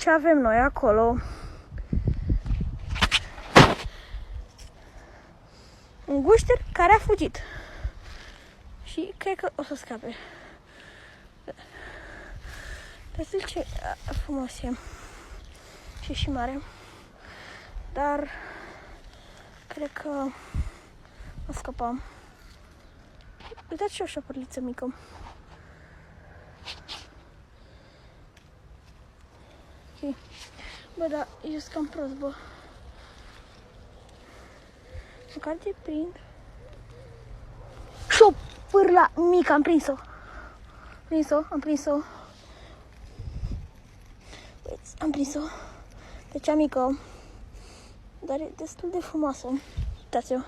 ce avem noi acolo. Un gușter care a fugit. Și cred că o să scape. Destul ce frumos e. Și mare. Dar cred că o scăpam. Uitați și o șopărliță mică. Ok. Bă, dar eu sunt cam prost, bă. Măcar te prind. Șopârla mică, am prins-o. Am prins-o. Uite, am prins-o. Pe cea mică. Dar e destul de frumoasă. Uitați-o.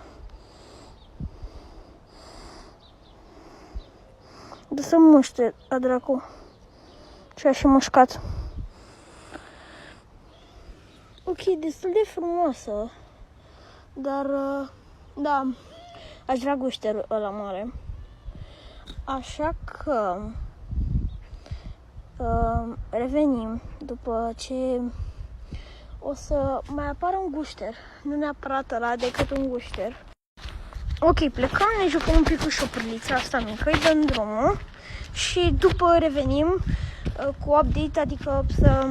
De să muște, la dracu. Ce-a și mușcat. Ok, destul de frumoasă. Dar, da, aș vrea gușterul ăla mare. Așa că revenim după ce o să mai apară un gușter. Nu neapărat ăla, decât un gușter. Ok, plecăm, ne jucăm un pic cu șopârlița asta mică, îi dăm drumul și după revenim cu update, adică să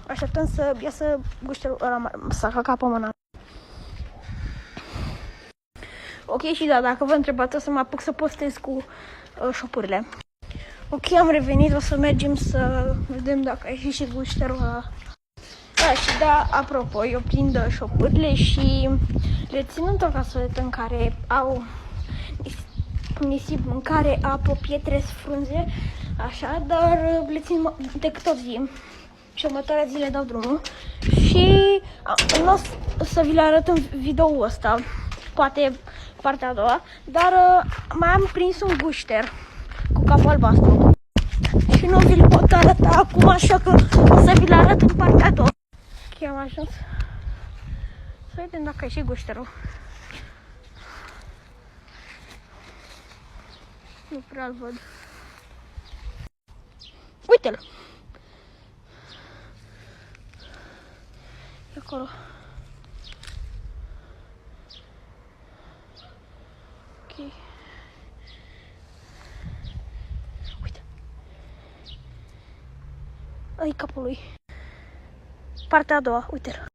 așteptăm să iasă gușterul ăla, să caca pe mâna. Ok, și da, dacă vă întrebați, o să mă apuc să postez cu șopârile. Ok, am revenit, o să mergem să vedem dacă a ieșit și gușterul ăla. Da, și da, apropo, eu prind șopârile și le țin într-o casoletă în care au nisip, în care apă, pietre, frunze, așa, dar le țin decât o zi. Și următoarea zi le dau drumul. Și nu o să vi le arăt în video-ul ăsta, poate partea a doua, dar mai am prins un gușter cu capul albastru. Și nu vi-l pot arăta acum, așa că o să vi le arăt în partea a doua. Ok, am ajuns. Să vedem dacă e și gușterul. Nu prea-l văd. Uite-l! E acolo. Ok. Uite. Ai capul lui. Partea a doua, uite-l.